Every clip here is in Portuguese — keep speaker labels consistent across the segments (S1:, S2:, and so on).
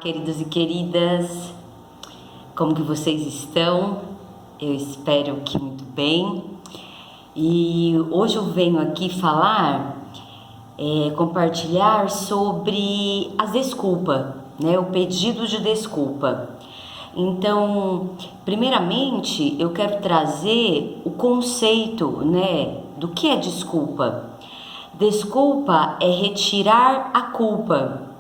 S1: Queridos e queridas, como que vocês estão? Eu espero que muito bem. E hoje eu venho aqui compartilhar sobre as desculpas, né? O pedido de desculpa. Então, primeiramente, eu quero trazer o conceito, né, do que é desculpa. Desculpa é retirar a culpa.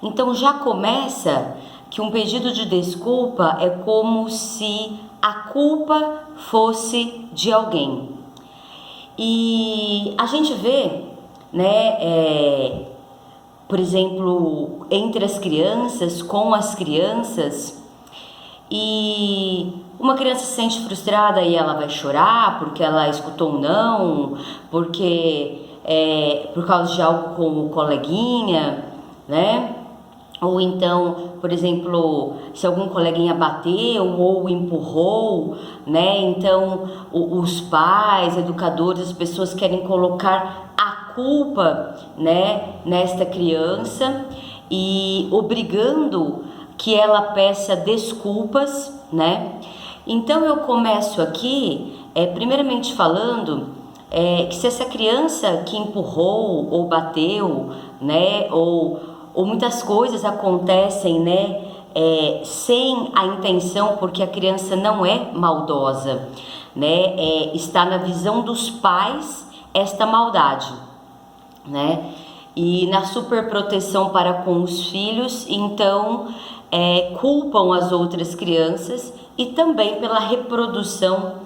S1: Então já começa que um pedido de desculpa é como se a culpa fosse de alguém. E a gente vê, né, por exemplo, entre as crianças, com as crianças, e uma criança se sente frustrada e ela vai chorar porque ela escutou um não, porque por causa de algo com o coleguinha, né? Ou então, por exemplo, se algum coleguinha bateu ou empurrou, né? Então, os pais, educadores, as pessoas querem colocar a culpa, né, nesta criança e obrigando que ela peça desculpas, né? Então, eu começo aqui, primeiramente falando que se essa criança que empurrou ou bateu, né, ou muitas coisas acontecem, né, sem a intenção, porque a criança não é maldosa, né, está na visão dos pais esta maldade, né, e na superproteção para com os filhos, então culpam as outras crianças e também pela reprodução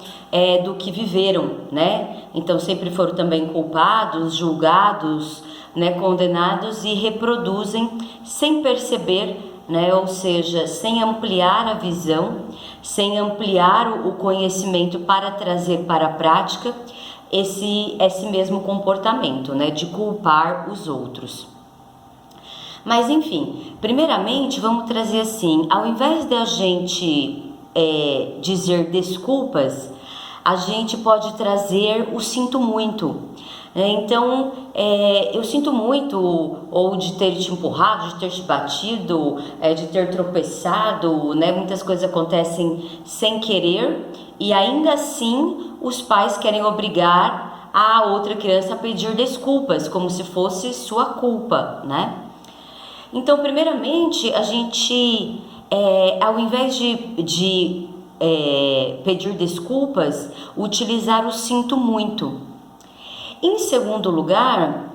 S1: do que viveram, né, então sempre foram também culpados, julgados, né, condenados e reproduzem sem perceber, né, ou seja, sem ampliar a visão, sem ampliar o conhecimento para trazer para a prática esse mesmo comportamento, né, de culpar os outros. Mas enfim, primeiramente vamos trazer assim, ao invés de a gente dizer desculpas, a gente pode trazer o sinto muito. Então, eu sinto muito, ou de ter te empurrado, de ter te batido, de ter tropeçado, né? Muitas coisas acontecem sem querer e ainda assim os pais querem obrigar a outra criança a pedir desculpas, como se fosse sua culpa, né? Então, primeiramente, a gente, ao invés de pedir desculpas, utilizar o sinto muito. Em segundo lugar,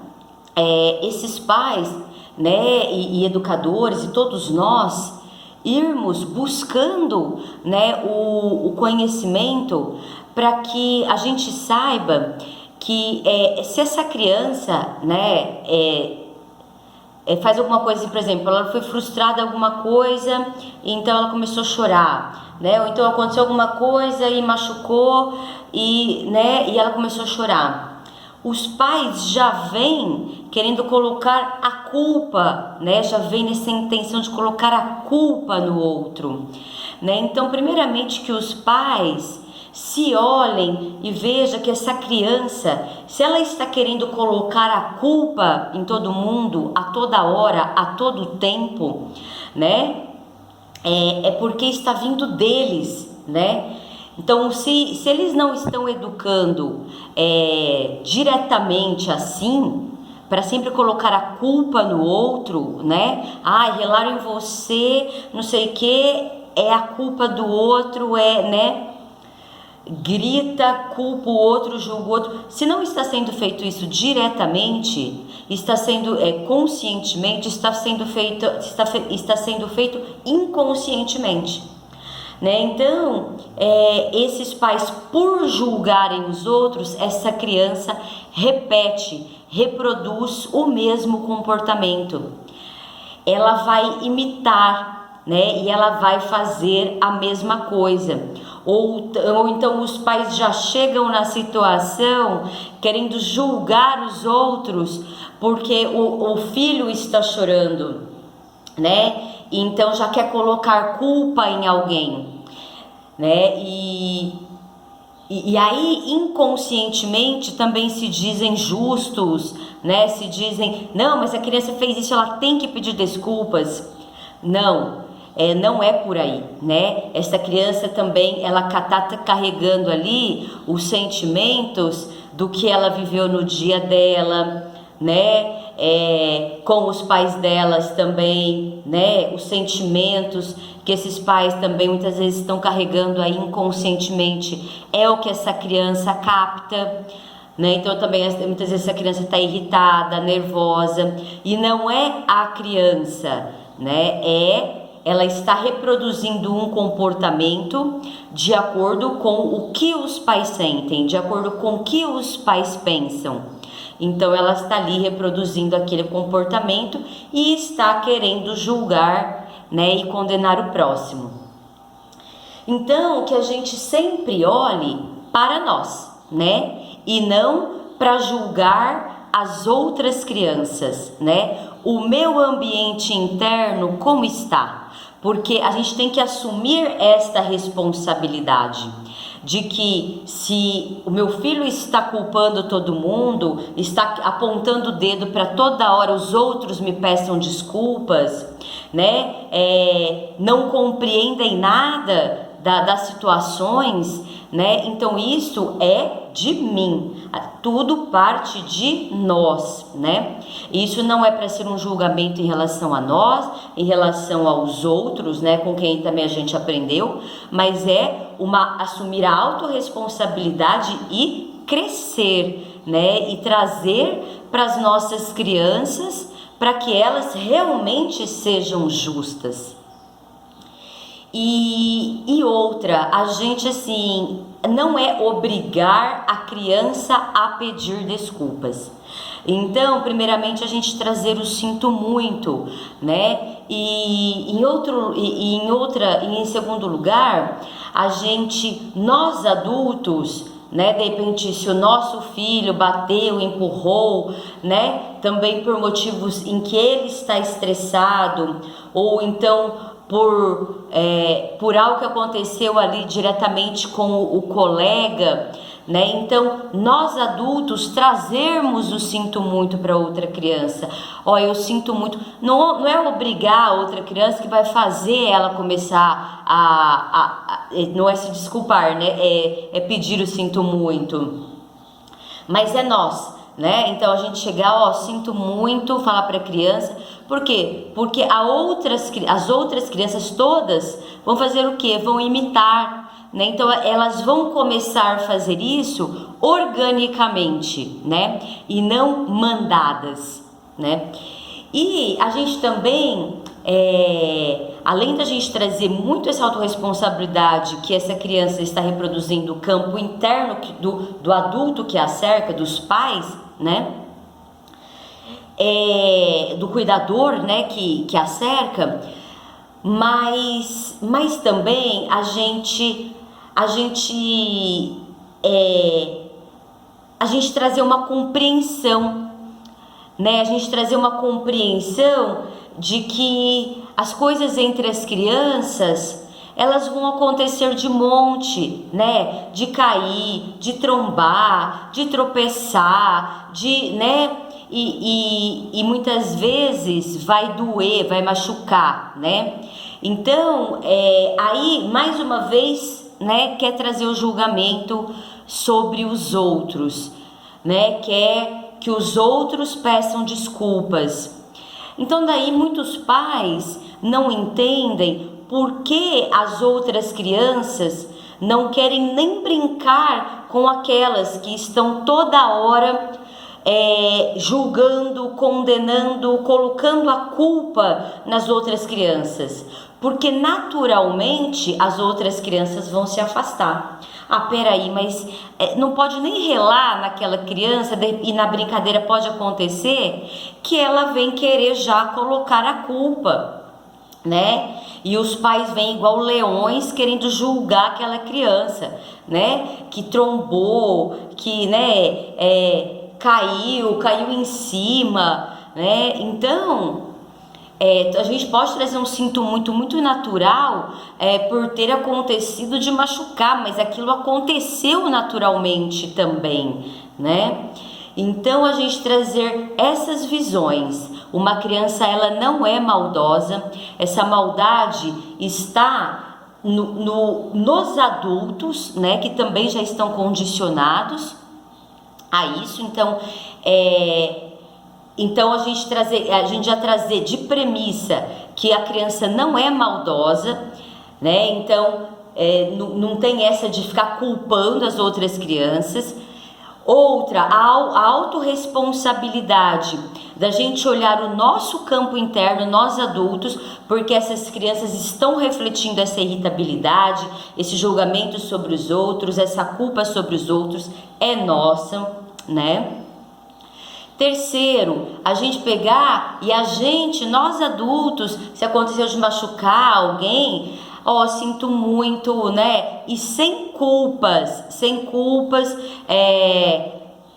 S1: esses pais, né, e educadores e todos nós irmos buscando, né, o conhecimento para que a gente saiba que se essa criança, né, faz alguma coisa, por exemplo, ela foi frustrada em alguma coisa, então ela começou a chorar, né? Ou então aconteceu alguma coisa e machucou e ela começou a chorar. Os pais já vêm querendo colocar a culpa, né? Já vem nessa intenção de colocar a culpa no outro, né? Então, primeiramente que os pais se olhem e vejam que essa criança, se ela está querendo colocar a culpa em todo mundo, a toda hora, a todo tempo, né? É porque está vindo deles, né? Então, se eles não estão educando diretamente assim, para sempre colocar a culpa no outro, né? Relaram em você, não sei o que, é a culpa do outro, né? Grita, culpa o outro, julga o outro. Se não está sendo feito isso diretamente, está sendo conscientemente, está sendo feito inconscientemente, né? Então, esses pais, por julgarem os outros, essa criança reproduz o mesmo comportamento. Ela vai imitar, né? E ela vai fazer a mesma coisa. Ou então os pais já chegam na situação querendo julgar os outros porque o filho está chorando, né? Então já quer colocar culpa em alguém, né? E aí inconscientemente também se dizem justos, né? Se dizem, não, mas a criança fez isso, ela tem que pedir desculpas. Não, não é por aí, né? Essa criança também, ela tá carregando ali os sentimentos do que ela viveu no dia dela, né? Com os pais delas também, né? Os sentimentos que esses pais também muitas vezes estão carregando aí inconscientemente, é o que essa criança capta, né? Então também muitas vezes essa criança está irritada, nervosa, e não é a criança, né? Ela está reproduzindo um comportamento de acordo com o que os pais sentem, de acordo com o que os pais pensam. Então ela está ali reproduzindo aquele comportamento e está querendo julgar, né, e condenar o próximo. Então que a gente sempre olhe para nós, né, e não para julgar as outras crianças, né? O meu ambiente interno como está? Porque a gente tem que assumir esta responsabilidade de que se o meu filho está culpando todo mundo, está apontando o dedo para toda hora os outros me peçam desculpas, né? Não compreendem nada das situações, né? Então isso é de mim, tudo parte de nós, né? Isso não é para ser um julgamento em relação a nós, em relação aos outros, né? Com quem também a gente aprendeu, mas é assumir a autorresponsabilidade e crescer, né? E trazer para as nossas crianças para que elas realmente sejam justas. E outra, a gente assim, não é obrigar a criança a pedir desculpas. Então, primeiramente a gente trazer o sinto muito, né? E em segundo lugar, nós adultos, né? De repente, se o nosso filho bateu, empurrou, né? Também por motivos em que ele está estressado, ou então por algo que aconteceu ali diretamente com o colega, né? Então nós adultos trazermos o sinto muito para outra criança. Eu sinto muito, não é obrigar a outra criança que vai fazer ela começar não é se desculpar, né? É pedir o sinto muito, mas é nós, né? Então a gente chegar, sinto muito, falar para a criança. Por quê? Porque as outras crianças todas vão fazer o quê? Vão imitar, né? Então elas vão começar a fazer isso organicamente, né? E não mandadas, né? E a gente também, além da gente trazer muito essa autorresponsabilidade que essa criança está reproduzindo, o campo interno do adulto que a cerca, dos pais, né? Do cuidador, né, que a cerca, mas também a gente trazer uma compreensão, né, a gente trazer uma compreensão de que as coisas entre as crianças, elas vão acontecer de monte, né, de cair, de trombar, de tropeçar, né, e muitas vezes vai doer, vai machucar, né? Então, aí mais uma vez, né, quer trazer o julgamento sobre os outros, né? Quer que os outros peçam desculpas. Então daí muitos pais não entendem por que as outras crianças não querem nem brincar com aquelas que estão toda hora julgando, condenando, colocando a culpa nas outras crianças, porque naturalmente as outras crianças vão se afastar. Peraí, mas não pode nem relar naquela criança, e na brincadeira pode acontecer que ela vem querer já colocar a culpa, né? E os pais vêm igual leões querendo julgar aquela criança, né? Que trombou, que, né, caiu em cima, né? Então, a gente pode trazer um sinto muito natural por ter acontecido de machucar, mas aquilo aconteceu naturalmente também, né? Então, a gente trazer essas visões, Uma criança, ela não é maldosa, essa maldade está nos adultos, né, que também já estão condicionados a isso. Então a gente já trazer de premissa que a criança não é maldosa, né? Então não tem essa de ficar culpando as outras crianças. Outra, a autorresponsabilidade da gente olhar o nosso campo interno, nós adultos, porque essas crianças estão refletindo essa irritabilidade, esse julgamento sobre os outros, essa culpa sobre os outros é nossa, né? Terceiro, a gente pegar e nós adultos, se aconteceu de machucar alguém, sinto muito, né? E sem culpas,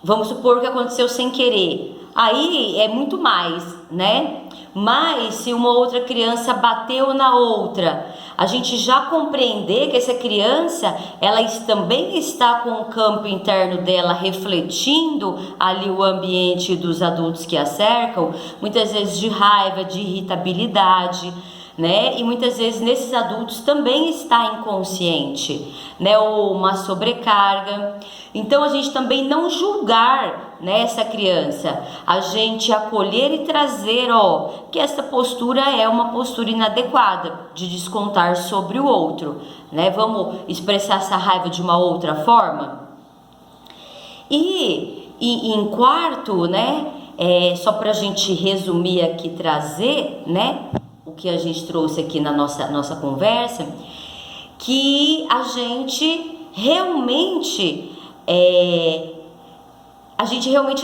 S1: vamos supor que aconteceu sem querer. Aí é muito mais, né? Mas se uma outra criança bateu na outra, a gente já compreender que essa criança, ela também está com o campo interno dela refletindo ali o ambiente dos adultos que a cercam, muitas vezes de raiva, de irritabilidade, né? E muitas vezes nesses adultos também está inconsciente, né? Ou uma sobrecarga. Então a gente também não julgar, né, essa criança, a gente acolher e trazer, que essa postura é uma postura inadequada de descontar sobre o outro, né? Vamos expressar essa raiva de uma outra forma. E em quarto, né, só para a gente resumir aqui, trazer, né, o que a gente trouxe aqui na nossa conversa, que a gente realmente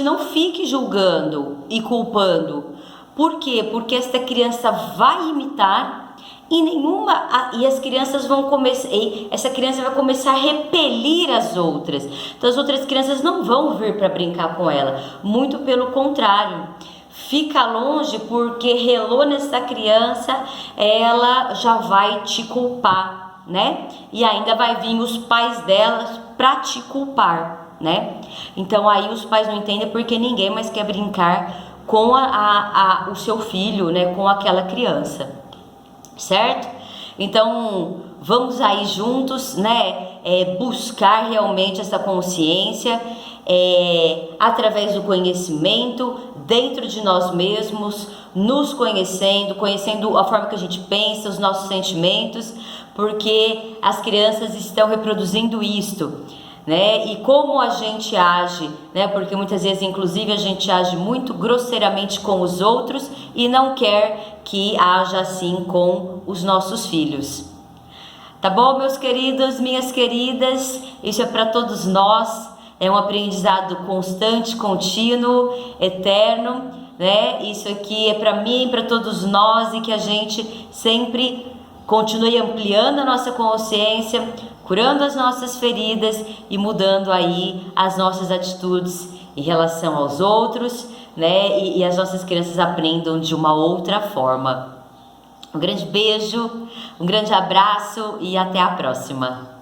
S1: não fique julgando e culpando. Por quê? Porque esta criança vai imitar e as crianças vão começar, essa criança vai começar a repelir as outras. Então as outras crianças não vão vir para brincar com ela, muito pelo contrário. Fica longe, porque relou nessa criança, ela já vai te culpar, né? E ainda vai vir os pais delas para te culpar, né? Então aí os pais não entendem, porque ninguém mais quer brincar com o seu filho, né? Com aquela criança, certo? Então vamos aí juntos, né? Buscar realmente essa consciência, através do conhecimento, dentro de nós mesmos, nos conhecendo a forma que a gente pensa, os nossos sentimentos, porque as crianças estão reproduzindo isto, né? E como a gente age, né? Porque muitas vezes, inclusive, a gente age muito grosseiramente com os outros e não quer que haja assim com os nossos filhos. Tá bom, meus queridos, minhas queridas? Isso é para todos nós. É um aprendizado constante, contínuo, eterno, né? Isso aqui é para mim, para todos nós, e que a gente sempre continue ampliando a nossa consciência, curando as nossas feridas e mudando aí as nossas atitudes em relação aos outros, né? E as nossas crianças aprendam de uma outra forma. Um grande beijo, um grande abraço e até a próxima.